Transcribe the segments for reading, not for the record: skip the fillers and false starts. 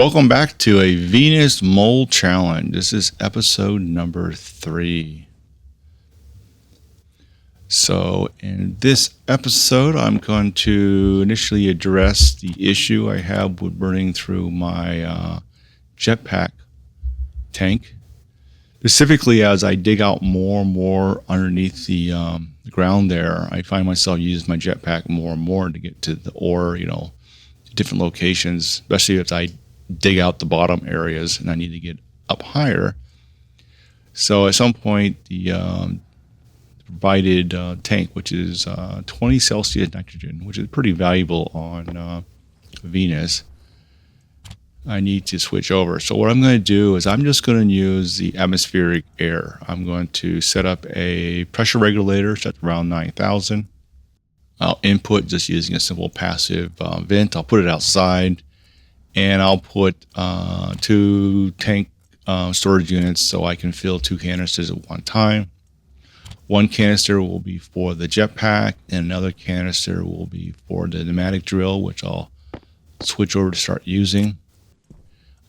Welcome back to a Venus Mold Challenge. This is episode number 3. So in this episode, I'm going to initially address the issue I have with burning through my jetpack tank. Specifically, as I dig out more and more underneath the ground there, I find myself using my jetpack more and more to get to the ore, different locations, especially if I dig out the bottom areas and I need to get up higher. So at some point, the provided tank, which is 20 Celsius nitrogen, which is pretty valuable on Venus, I need to switch over. So what I'm going to do is I'm just going to use the atmospheric air. I'm going to set up a pressure regulator set around 9,000. I'll input just using a simple passive vent. I'll put it outside, and I'll put 2 tank storage units so I can fill 2 canisters at one time. One canister will be for the jetpack, and another canister will be for the pneumatic drill, which I'll switch over to start using.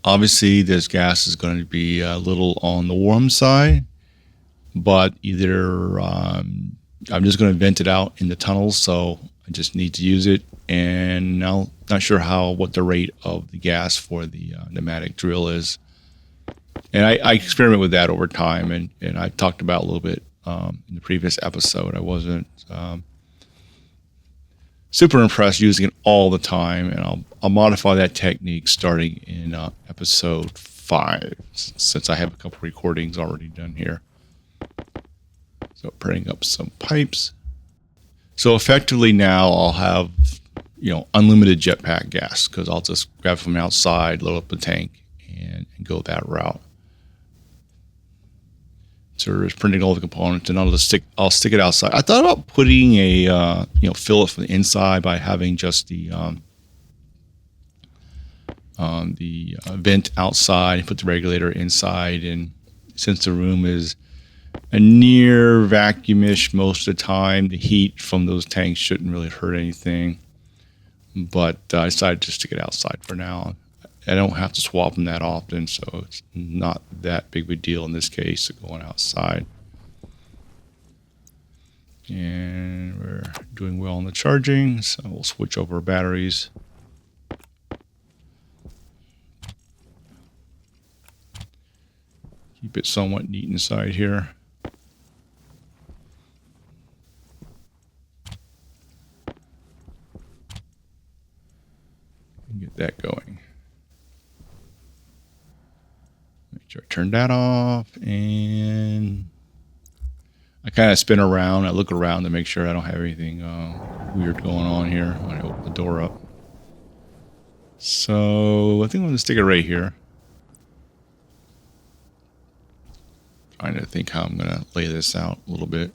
Obviously, this gas is going to be a little on the warm side, but either I'm just going to vent it out in the tunnels, so I just need to use it. And now, not sure what the rate of the gas for the pneumatic drill is. And I experiment with that over time, and I talked about a little bit in the previous episode. I wasn't super impressed using it all the time, and I'll modify that technique starting in episode 5, since I have a couple recordings already done here. So putting up some pipes. So effectively now I'll have unlimited jetpack gas, because I'll just grab it from outside, load up the tank, and go that route. So just printing all the components, and I'll stick it outside. I thought about putting a fill it from the inside by having just the vent outside and put the regulator inside. And since the room is a near vacuumish most of the time, the heat from those tanks shouldn't really hurt anything. But I decided to stick it outside for now. I don't have to swap them that often, so it's not that big of a deal in this case, going outside. And we're doing well on the charging, so we'll switch over batteries. Keep it somewhat neat inside here. And get that going. Make sure I turn that off, and I kind of spin around. I look around to make sure I don't have anything weird going on here when I open the door up. So I think I'm going to stick it right here. Trying to think how I'm going to lay this out a little bit.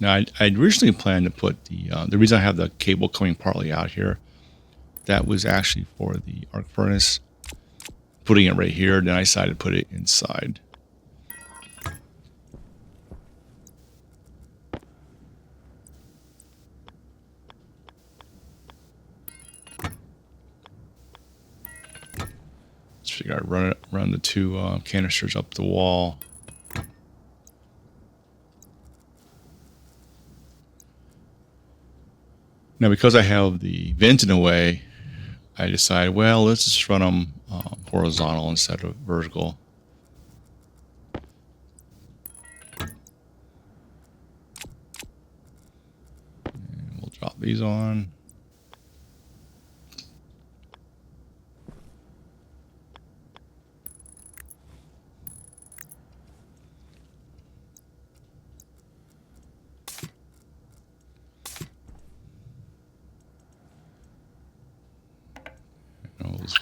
Now, I'd originally planned to put the reason I have the cable coming partly out here, that was actually for the arc furnace. Putting it right here, then I decided to put it inside. Just figure I'd run the 2 canisters up the wall. Now, because I have the vent in a way, I decided, well, let's just run them horizontal instead of vertical. And we'll drop these on.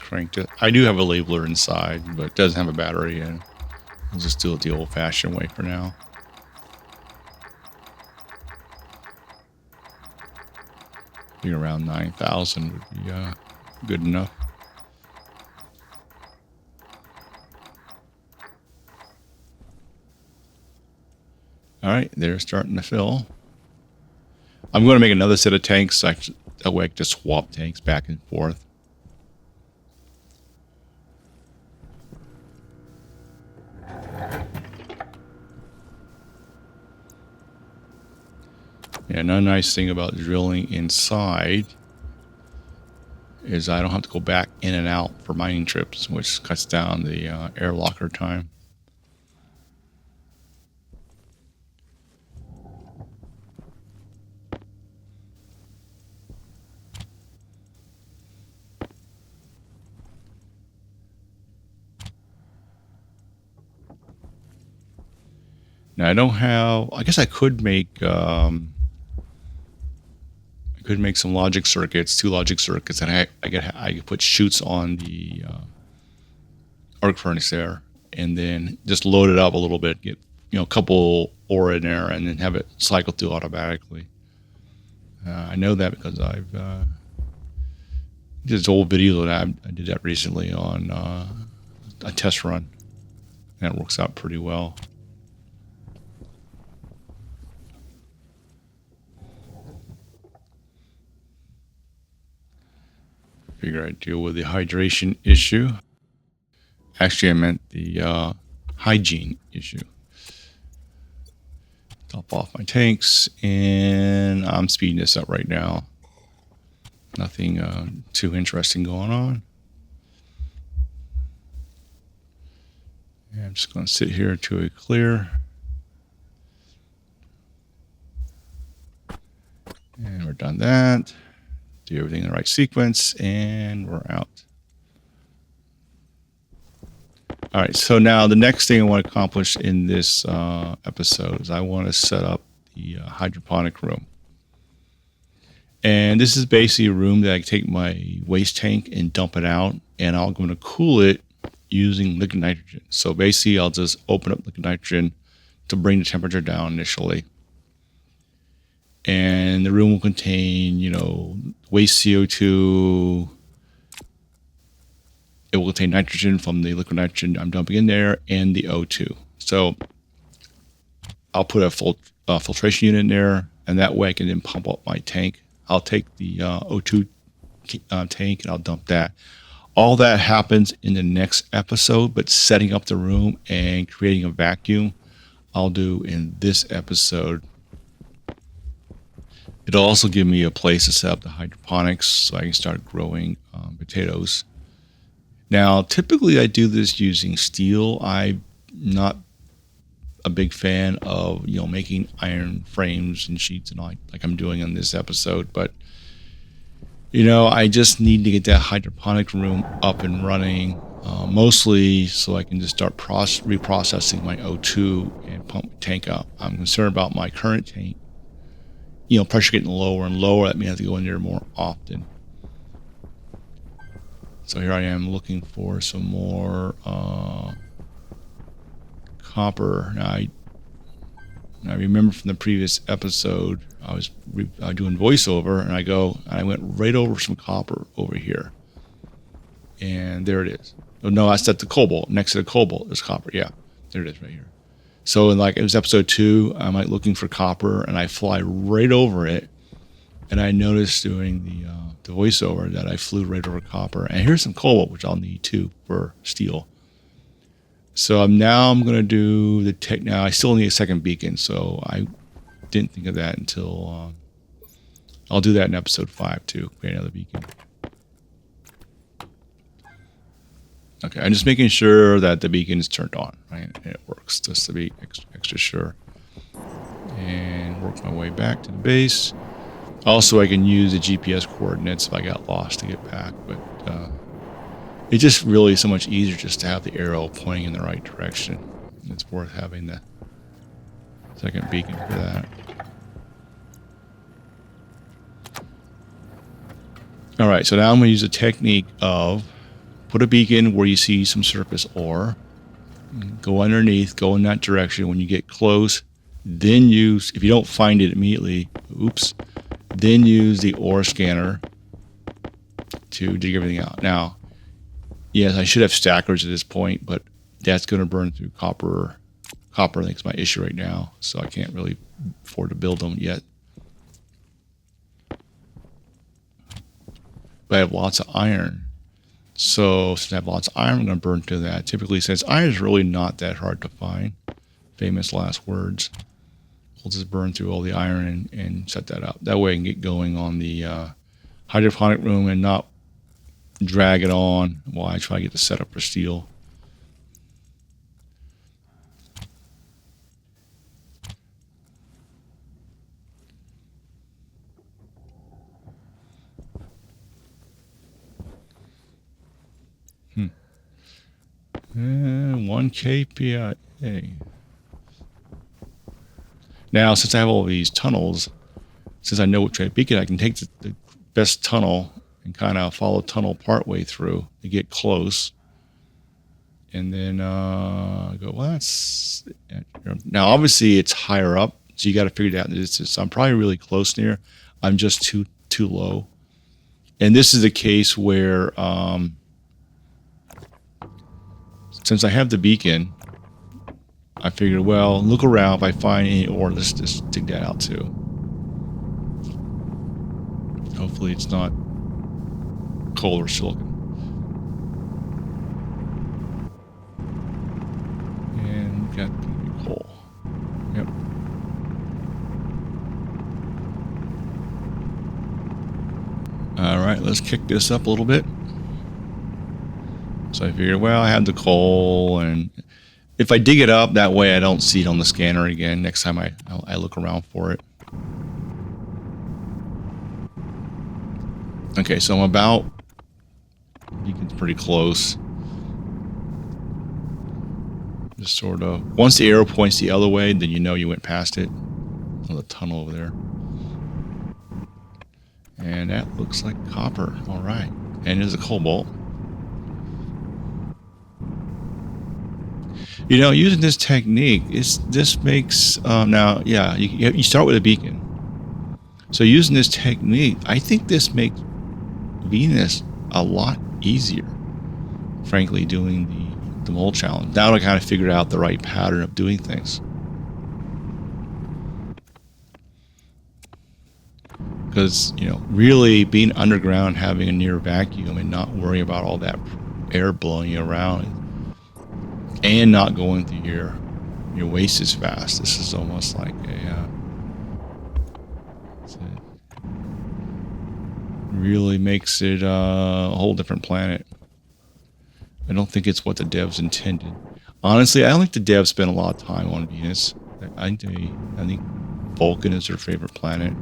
Cranked it. I do have a labeler inside, but it doesn't have a battery in. I'll just do it the old-fashioned way for now. I think around 9,000 would be good enough. All right, they're starting to fill. I'm going to make another set of tanks. That way I can just swap tanks back and forth. Yeah, another nice thing about drilling inside is I don't have to go back in and out for mining trips, which cuts down the air locker time. Now I don't have. I guess I could make. I could make some logic circuits, 2 logic circuits, and I could put chutes on the arc furnace there, and then just load it up a little bit, get a couple ore in there, and then have it cycle through automatically. I know that because I've did this old video that I did that recently on a test run, and it works out pretty well. Figure I'd deal with the hydration issue. Actually, I meant the hygiene issue. Top off my tanks, and I'm speeding this up right now. Nothing too interesting going on. And I'm just going to sit here to a clear. And we're done that. Do everything in the right sequence, and we're out. All right, so now the next thing I want to accomplish in this episode is I want to set up the hydroponic room. And this is basically a room that I take my waste tank and dump it out, and I'm going to cool it using liquid nitrogen. So basically, I'll just open up liquid nitrogen to bring the temperature down initially. And the room will contain, waste CO2. It will contain nitrogen from the liquid nitrogen I'm dumping in there, and the O2. So I'll put a filtration unit in there, and that way I can then pump up my tank. I'll take the O2 tank and I'll dump that. All that happens in the next episode, but setting up the room and creating a vacuum, I'll do in this episode. It'll also give me a place to set up the hydroponics so I can start growing potatoes. Now, typically I do this using steel. I'm not a big fan of making iron frames and sheets and all like I'm doing in this episode, but I just need to get that hydroponic room up and running, mostly so I can just start reprocessing my O2 and pump the tank up. I'm concerned about my current tank. Pressure getting lower and lower. That means I have to go in there more often. So here I am looking for some more copper. Now I remember from the previous episode, I was doing voiceover, and I went right over some copper over here. And there it is. Oh, no, that's at the cobalt. Next to the cobalt, there's copper. Yeah, there it is right here. So it was episode 2, I'm looking for copper, and I fly right over it, and I noticed during the voiceover that I flew right over copper. And here's some cobalt, which I'll need too for steel. So I'm going to do the tech. Now I still need a second beacon, so I didn't think of that until I'll do that in episode 5 too. Create another beacon. Okay, I'm just making sure that the beacon is turned on, right? And it works, just to be extra sure. And work my way back to the base. Also, I can use the GPS coordinates if I got lost to get back, but it's just really so much easier just to have the arrow pointing in the right direction. It's worth having the second beacon for that. All right, so now I'm going to use a technique of put a beacon where you see some surface ore, go underneath, go in that direction. When you get close, then if you don't find it immediately, then use the ore scanner to dig everything out. Now, yes, I should have stackers at this point, but that's going to burn through copper copper, I think, is my issue right now, so I can't really afford to build them yet. But I have lots of iron. So since I have lots of iron, I'm going to burn through that. Typically, since iron is really not that hard to find, famous last words, we'll just burn through all the iron and set that up. That way I can get going on the hydroponic room and not drag it on while I try to get the setup for steel. And 1 kPa. Now, since I have all these tunnels, since I know which way to beacon, I can take the best tunnel and kind of follow tunnel part way through to get close. And then go, well, that's... Now, obviously, it's higher up, so you got to figure it out. So I'm probably really close near. I'm just too low. And this is the case where... since I have the beacon, I figured, well, look around. If I find any ore, let's just dig that out too. Hopefully it's not coal or silicon. And got coal. Yep. All right, let's kick this up a little bit. So I figured, well, I had the coal, and if I dig it up, that way I don't see it on the scanner again next time I look around for it. Okay, so I'm about, beacon's pretty close. Just sort of, once the arrow points the other way, then you know you went past it. On the tunnel over there. And that looks like copper. All right. And there's a cobalt. You know, using this technique, this makes, now, yeah, you start with a beacon. So using this technique, I think this makes Venus a lot easier, frankly, doing the mole challenge. Now I kind of figured out the right pattern of doing things. Because, you know, really being underground, having a near vacuum and not worrying about all that air blowing you around and not going through your waist as fast. This is almost like really makes it a whole different planet. I don't think it's what the devs intended. Honestly, I don't think the devs spent a lot of time on Venus. I think Vulcan is their favorite planet.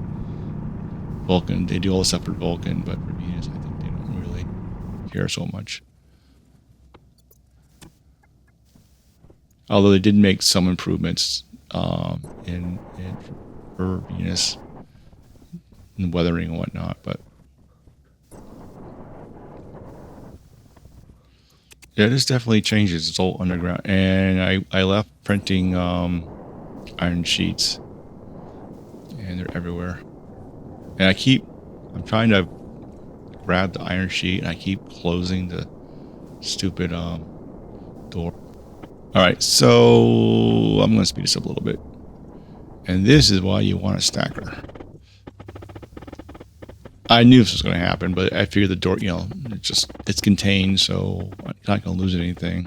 Vulcan, they do all the stuff for Vulcan, but for Venus, I think they don't really care so much. Although they did make some improvements in for Venus and weathering and whatnot, but yeah, this definitely changes. It's all underground, and I left printing iron sheets, and they're everywhere. And I'm trying to grab the iron sheet, and I keep closing the stupid door. All right, so I'm going to speed this up a little bit. And this is why you want a stacker. I knew this was going to happen, but I figured the door, you know, it's contained, so I'm not going to lose anything.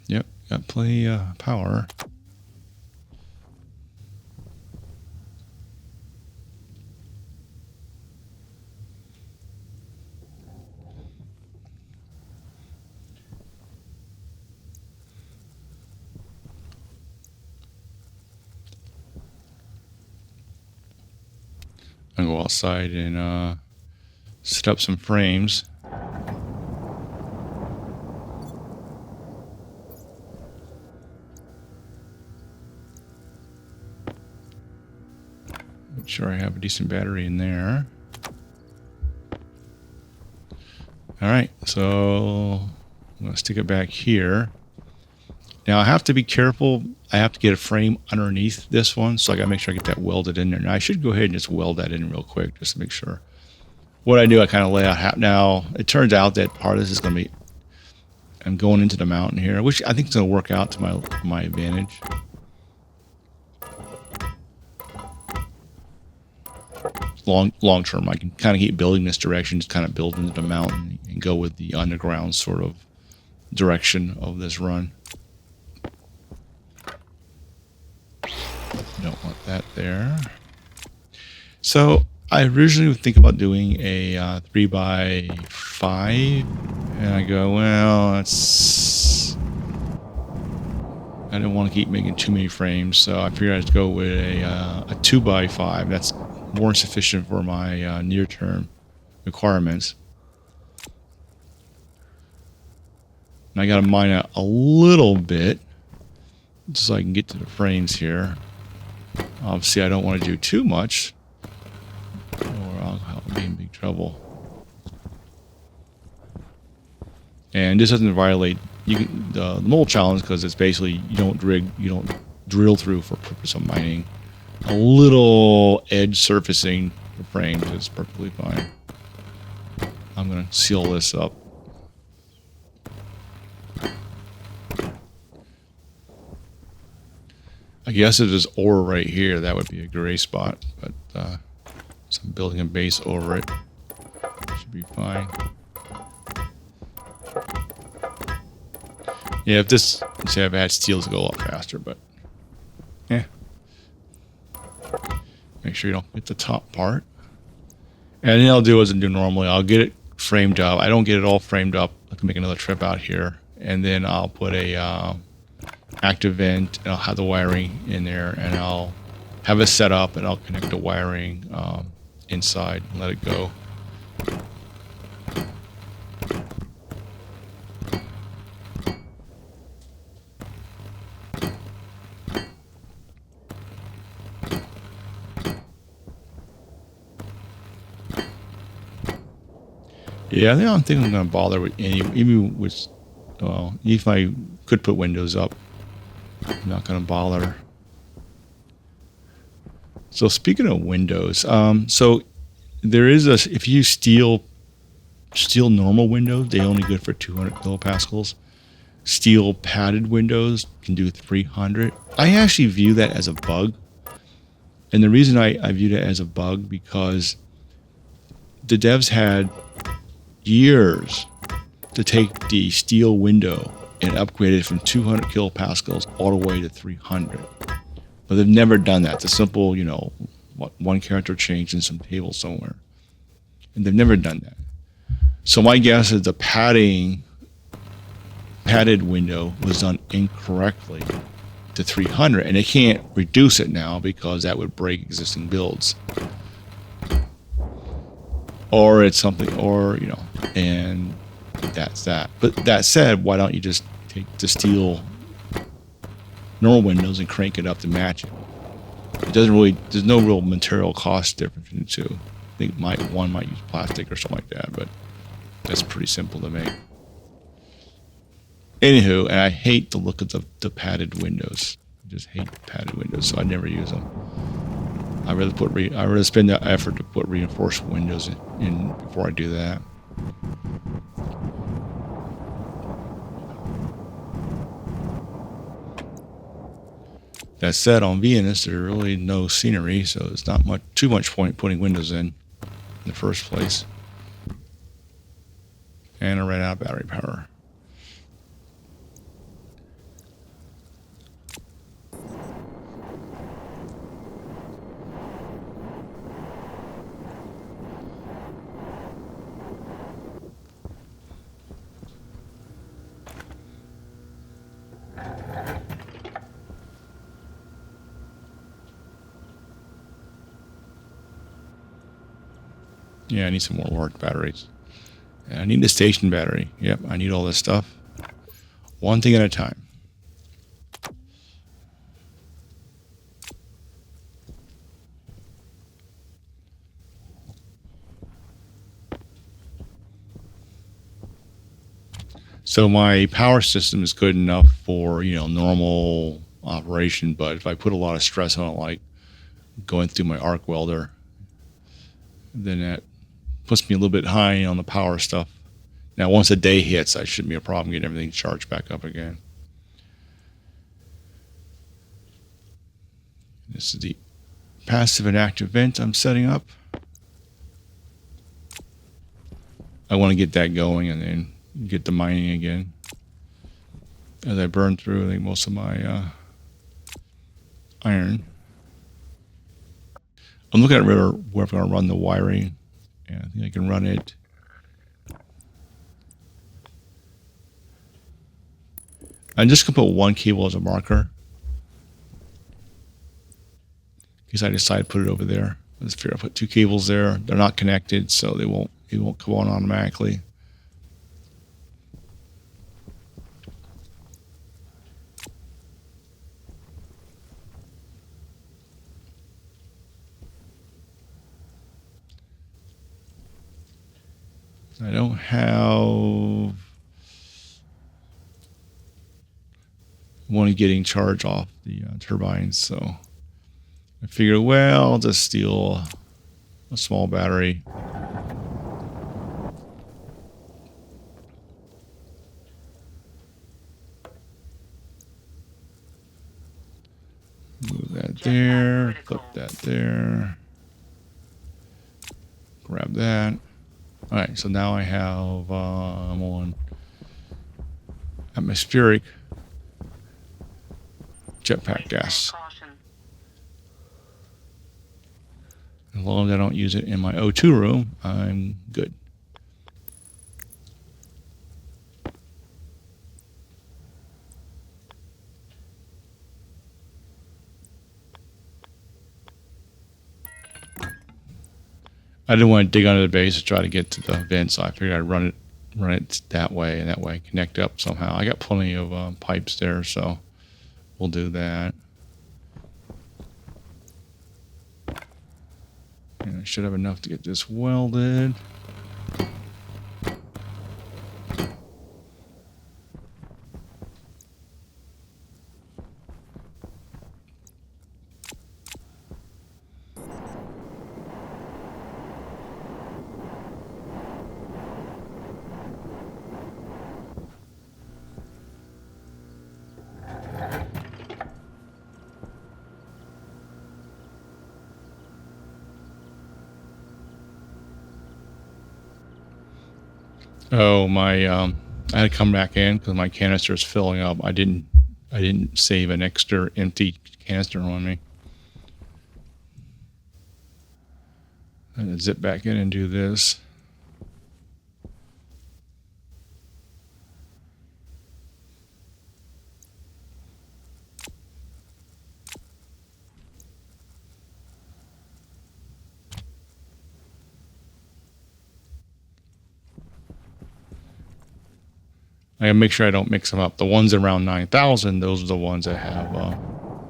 Yep, got plenty of power. I'm going to go outside and set up some frames. Make sure I have a decent battery in there. All right, so I'm going to stick it back here. Now I have to be careful. I have to get a frame underneath this one, so I got to make sure I get that welded in there. Now I should go ahead and just weld that in real quick just to make sure. what I do, I kind of lay out half. Now, it turns out that part of this is going to be, I'm going into the mountain here, which I think is going to work out to my advantage. Long term, I can kind of keep building this direction, just kind of build into the mountain and go with the underground sort of direction of this run. Don't want that there. So I originally would think about doing a 3x5, and I go, well, I didn't want to keep making too many frames, so I figured I'd go with a 2x5. That's more sufficient for my near-term requirements. And I got to mine out a little bit just so I can get to the frames here. Obviously, I don't want to do too much, or I'll be in big trouble. And this doesn't violate the mold challenge because it's basically you don't drill through for purpose of mining. A little edge surfacing the frames is perfectly fine. I'm going to seal this up. I guess if there's ore right here, that would be a gray spot, but so I'm building a base over it. Should be fine. Yeah, if this, say I've had steel to go a lot faster, but yeah. Make sure you don't hit the top part. And then I'll do as I do normally. I'll get it framed up. I don't get it all framed up. I can make another trip out here, and then I'll put a active vent, and I'll have the wiring in there, and I'll have it set up, and I'll connect the wiring inside and let it go. Yeah, I don't think I'm going to bother with any, even with, well, if I could put windows up, I'm not going to bother. So speaking of windows, so there is if you steel normal windows, they only good for 200 kilopascals. Steel padded windows can do 300. I actually view that as a bug. And the reason I view that as a bug because the devs had years to take the steel window and upgrade it from 200 kilopascals all the way to 300. But they've never done that. It's a simple, one character change in some table somewhere. And they've never done that. So my guess is the padded window was done incorrectly to 300, and they can't reduce it now because that would break existing builds. Or it's something, and that's that. But that said, why don't you just take the steel normal windows and crank it up to match it? It doesn't really, there's no real material cost difference between the two. I think one might use plastic or something like that, but that's pretty simple to make. Anywho, and I hate the look of the padded windows. I just hate padded windows, so I never use them. I rather spend the effort to put reinforced windows in before I do that. That said, on Venus, there's really no scenery, so it's not too much point putting windows in the first place. And I ran out of battery power. Yeah, I need some more work batteries. And I need the station battery. Yep, I need all this stuff. One thing at a time. So my power system is good enough for, normal operation, but if I put a lot of stress on it, like going through my arc welder, then that puts me a little bit high on the power stuff. Now, once a day hits, I shouldn't be a problem getting everything charged back up again. This is the passive and active vent I'm setting up. I want to get that going and then get the mining again. As I burn through, I think, most of my iron. I'm looking at where I'm going to run the wiring. Yeah, I think I can run it. I'm just going to put one cable as a marker. In case I decide to put it over there. Let's figure I'll put two cables there. They're not connected, so it won't come on automatically. I don't have one getting charge off the turbines, so I figured, well, I'll just steal a small battery. Move that there, clip that there, grab that. All right, so now I have, I'm on atmospheric jetpack gas. As long as I don't use it in my O2 room, I'm good. I didn't want to dig under the base to try to get to the vent, so I figured I'd run it that way, and that way connect up somehow. I got plenty of pipes there, so we'll do that. And I should have enough to get this welded. Oh, I had to come back in because my canister is filling up. I didn't save an extra empty canister on me. I'm gonna zip back in and do this. I gotta make sure I don't mix them up. The ones around 9,000, those are the ones that have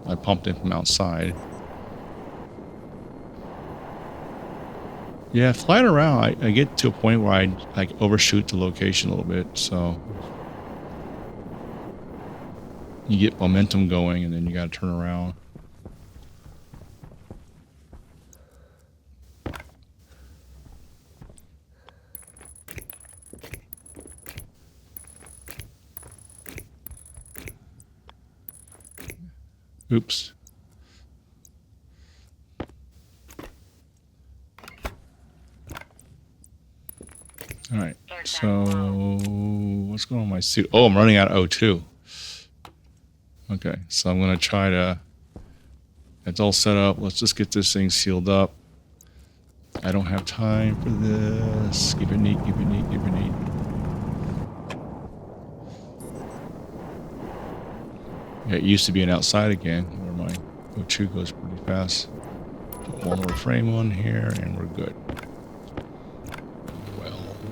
I pumped in from outside. Yeah, flying around, I get to a point where I like overshoot the location a little bit, so you get momentum going, and then you gotta turn around. Oops. All right, so what's going on with my suit? Oh, I'm running out of O2. Okay, so I'm going to try to, it's all set up. Let's just get this thing sealed up. I don't have time for this. Keep it neat, keep it neat, keep it neat. Yeah, it used to be an outside again, where my O2 goes pretty fast. Put one more frame on here, and we're good.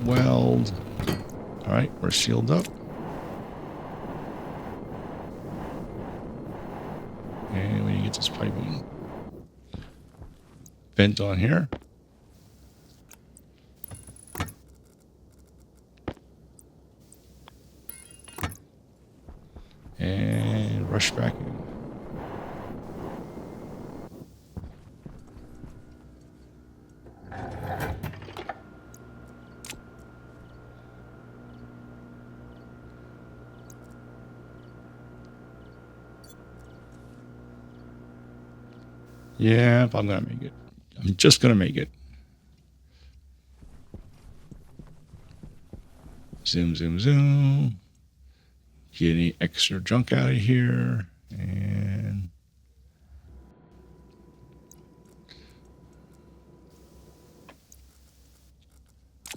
Weld. All right, we're sealed up. And we need to get this pipe on. Vent on here. And rush back in. Yeah, if I'm going to make it. I'm just going to make it. Zoom, zoom, zoom. Get any extra junk out of here. And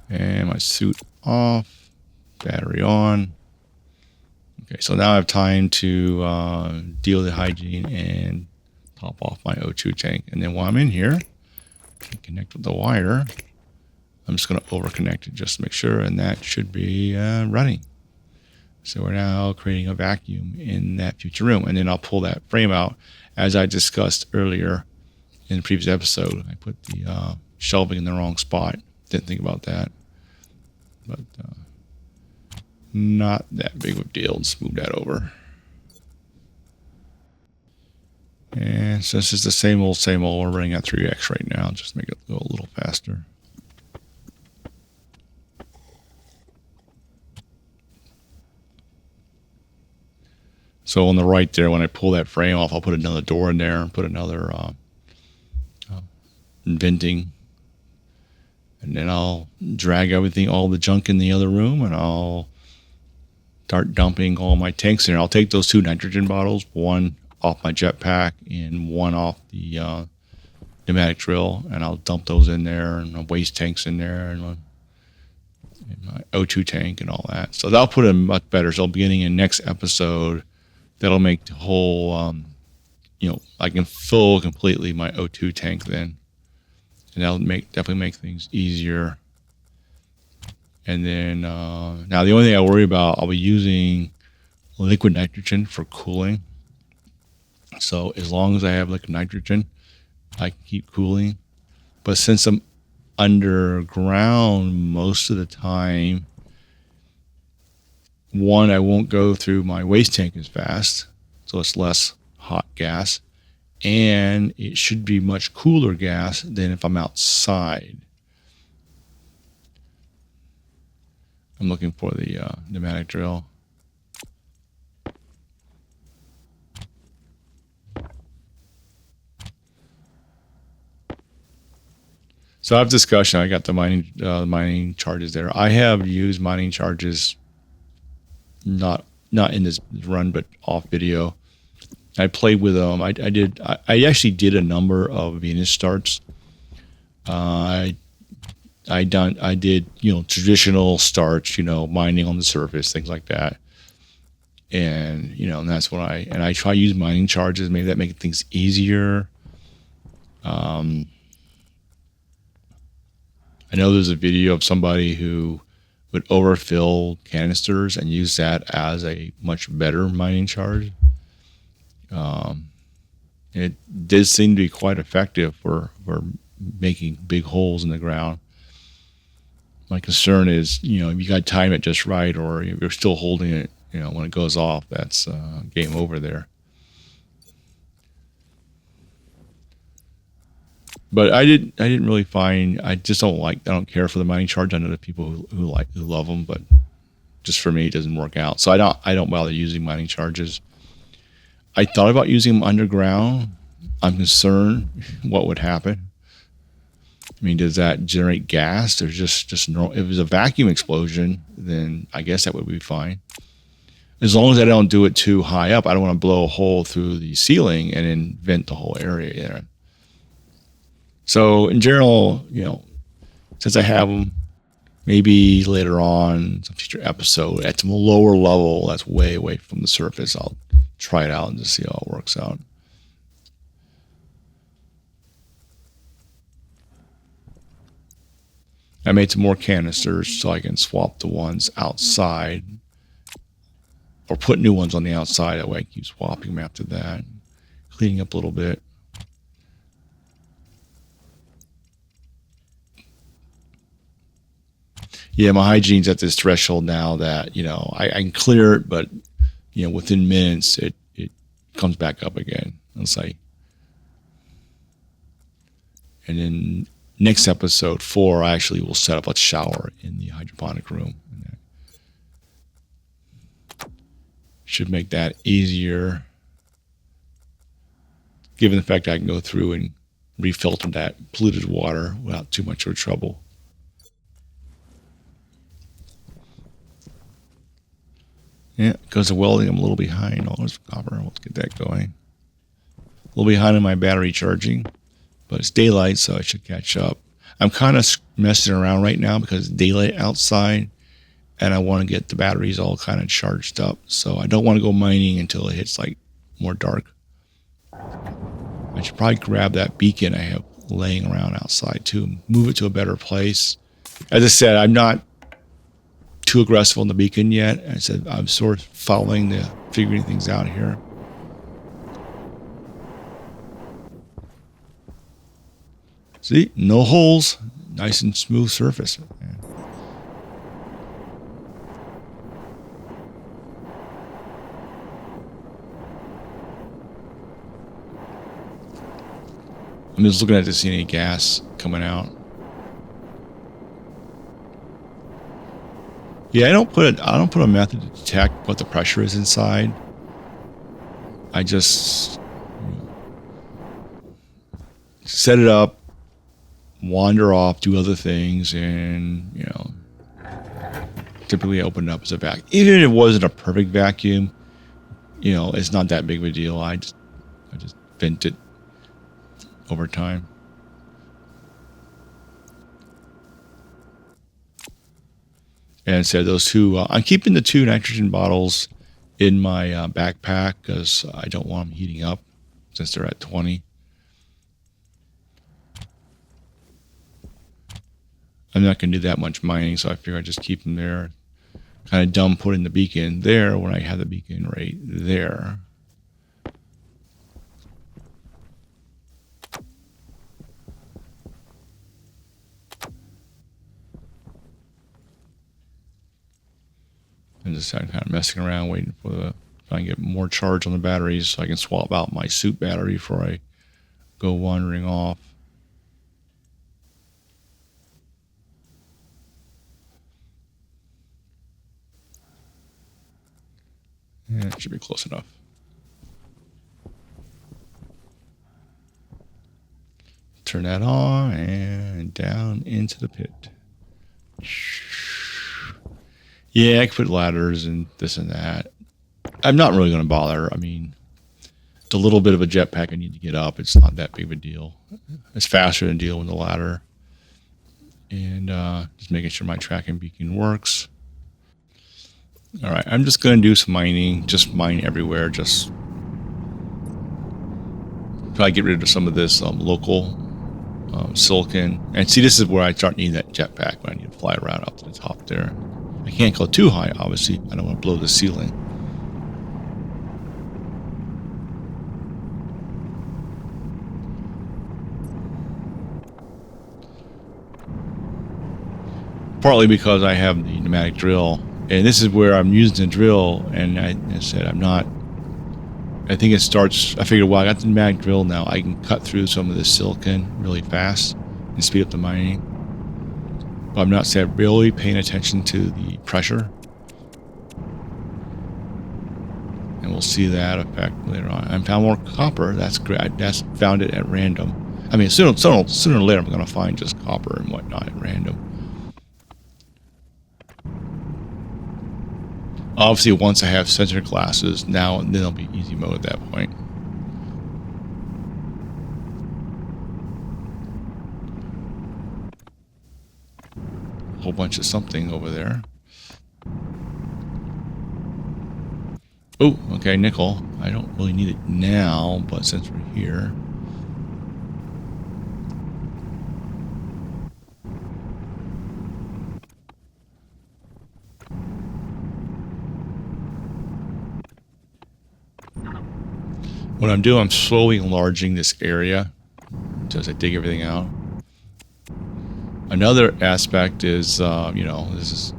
my suit off. Battery on. Okay, so now I have time to deal with the hygiene and top off my O2 tank. And then while I'm in here, I can connect with the wire. I'm just going to over-connect it just to make sure, and that should be running. So we're now creating a vacuum in that future room. And then I'll pull that frame out. As I discussed earlier in the previous episode, I put the shelving in the wrong spot. Didn't think about that. But not that big of a deal. Let's move that over. And since it's the same old, we're running at 3x right now. Just make it go a little faster. So on the right there, when I pull that frame off, I'll put another door in there and put another venting. And then I'll drag everything, all the junk in the other room, and I'll start dumping all my tanks in there. I'll take those 2 nitrogen bottles, one off my jetpack and one off the pneumatic drill, and I'll dump those in there, and my waste tanks in there, and my O2 tank and all that. So that'll put it much better. So beginning in next episode, that'll make the whole, I can fill completely my O2 tank then. And that'll definitely make things easier. And then now the only thing I worry about, I'll be using liquid nitrogen for cooling. So as long as I have liquid nitrogen, I can keep cooling. But since I'm underground most of the time, one, I won't go through my waste tank as fast, so it's less hot gas. And it should be much cooler gas than if I'm outside. I'm looking for the pneumatic drill. So I have discussion. I got the mining charges there. I have used mining charges, not in this run, but off video. I played with them. I actually did a number of Venus starts. I did traditional starts, mining on the surface, things like that. And and that's what I try to use mining charges. Maybe that makes things easier. I know there's a video of somebody who would overfill canisters and use that as a much better mining charge. It did seem to be quite effective for making big holes in the ground. My concern is, you got to time it just right, or if you're still holding it, when it goes off, that's game over there. But I didn't really find. I don't care for the mining charge. I know the people who love them, but just for me, it doesn't work out. So I don't bother using mining charges. I thought about using them underground. I'm concerned what would happen. I mean, does that generate gas? There's just no. If it was a vacuum explosion, then I guess that would be fine. As long as I don't do it too high up, I don't want to blow a hole through the ceiling and then vent the whole area there. So in general, since I have them, maybe later on, some future episode at some lower level that's way away from the surface, I'll try it out and just see how it works out. I made some more canisters so I can swap the ones outside or put new ones on the outside. That way I can keep swapping them after that, cleaning up a little bit. Yeah, my hygiene's at this threshold now that, I can clear it, but, within minutes it comes back up again. It's like, and then next episode 4, I actually will set up a shower in the hydroponic room. Should make that easier. given the fact I can go through and refilter that polluted water without too much of trouble. Yeah, because of welding, I'm a little behind. Oh, there's copper. Let's get that going. A little behind on my battery charging, but it's daylight, so I should catch up. I'm kind of messing around right now because it's daylight outside, and I want to get the batteries all kind of charged up. So I don't want to go mining until it hits like more dark. I should probably grab that beacon I have laying around outside too, and move it to a better place. As I said, I'm not too aggressive on the beacon yet. I said I'm sort of figuring things out here. See, no holes, nice and smooth surface. I'm just looking at to see any gas coming out. Yeah, I don't put a method to detect what the pressure is inside. I just set it up, wander off, do other things, and typically open it up as a vacuum. Even if it wasn't a perfect vacuum, it's not that big of a deal. I just vent it over time. And so those two, I'm keeping the 2 nitrogen bottles in my backpack because I don't want them heating up since they're at 20. I'm not going to do that much mining, so I figure I just keep them there. Kind of dumb putting the beacon there when I have the beacon right there. And just kind of messing around, waiting for trying to get more charge on the batteries so I can swap out my suit battery before I go wandering off. Yeah, it should be close enough. Turn that on and down into the pit. Yeah, I could put ladders and this and that. I'm not really going to bother. I mean, it's a little bit of a jetpack I need to get up. It's not that big of a deal. It's faster than dealing with the ladder. And just making sure my tracking beacon works. All right, I'm just going to do some mining. Just mine everywhere. Just try to get rid of some of this local silicon. And see, this is where I start needing that jetpack when I need to fly around up to the top there. I can't go too high, obviously. I don't want to blow the ceiling. Partly because I have the pneumatic drill. And this is where I'm using the drill. And I said, I think it starts, I figured, well, I got the pneumatic drill now. I can cut through some of this silicon really fast and speed up the mining. But I'm not really paying attention to the pressure. And we'll see that effect later on. I found more copper. That's great. I just found it at random. I mean, sooner or later, I'm going to find just copper and whatnot at random. Obviously, once I have sensor glasses, then it'll be easy mode at that point. Whole bunch of something over there. Oh, okay, nickel. I don't really need it now, but since we're here. What I'm doing, I'm slowly enlarging this area as I dig everything out. Another aspect is, this is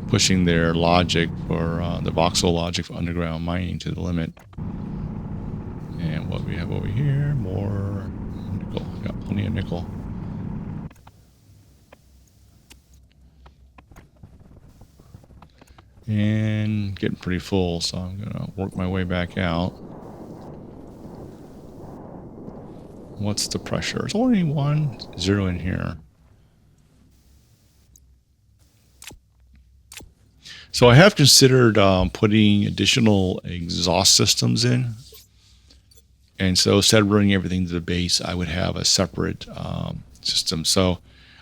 pushing their logic for the voxel logic for underground mining to the limit. And what we have over here, more nickel. Got plenty of nickel. And getting pretty full, so I'm gonna work my way back out. What's the pressure? It's only 1.0 in here. So I have considered putting additional exhaust systems in. And so instead of running everything to the base, I would have a separate system. So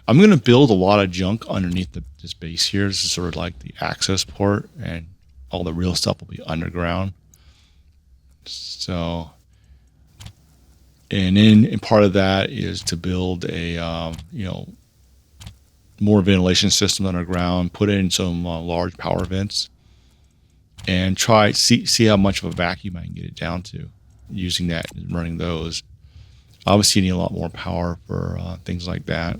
I'm going to build a lot of junk underneath this base here. This is sort of like the access port, and all the real stuff will be underground. So, and then part of that is to build a, more ventilation system underground, put in some large power vents, and see how much of a vacuum I can get it down to using that and running those. Obviously, you need a lot more power for things like that.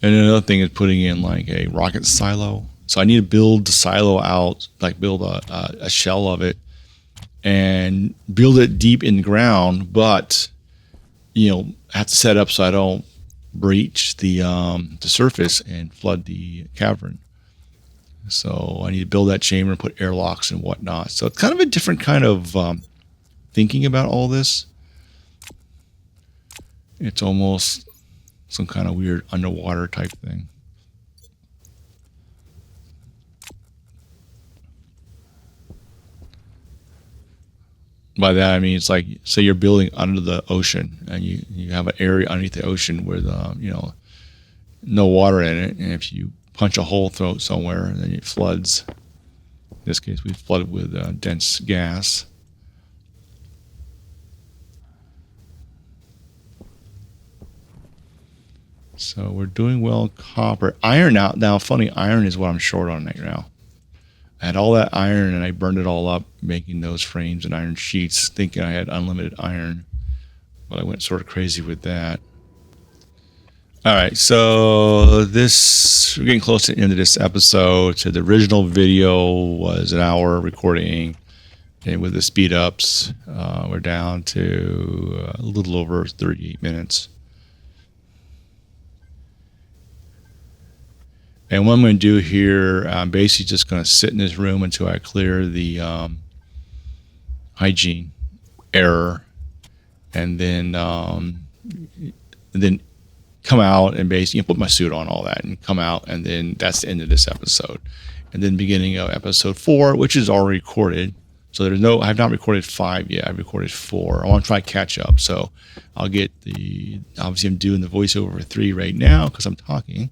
And another thing is putting in like a rocket silo. So I need to build the silo out, like build a shell of it and build it deep in the ground, but I have to set up so I don't breach the surface and flood the cavern. So I need to build that chamber and put airlocks and whatnot. So it's kind of a different kind of thinking about all this. It's almost some kind of weird underwater type thing. By that I mean it's like, say you're building under the ocean, and you have an area underneath the ocean with no water in it, and if you punch a hole through it somewhere, then it floods. In this case, we flooded with dense gas. So we're doing well in copper. Iron now funny, iron is what I'm short on right now. I had all that iron and I burned it all up making those frames and iron sheets, thinking I had unlimited iron, but I went sort of crazy with that. All right, so we're getting close to the end of this episode. So the original video was an hour recording, and with the speed ups, we're down to a little over 38 minutes. And what I'm going to do here, I'm basically just going to sit in this room until I clear the hygiene error, and then come out and basically put my suit on, all that, and come out, and then that's the end of this episode. And then beginning of episode 4, which is already recorded. So I have not recorded 5 yet. I've recorded 4. I want to try to catch up. So I'll get obviously I'm doing the voiceover for 3 right now because I'm talking.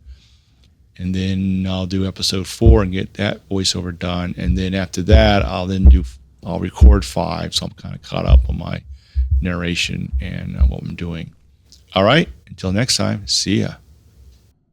And then I'll do episode 4 and get that voiceover done. And then after that, I'll record 5. So I'm kind of caught up on my narration and what I'm doing. All right. Until next time. See ya.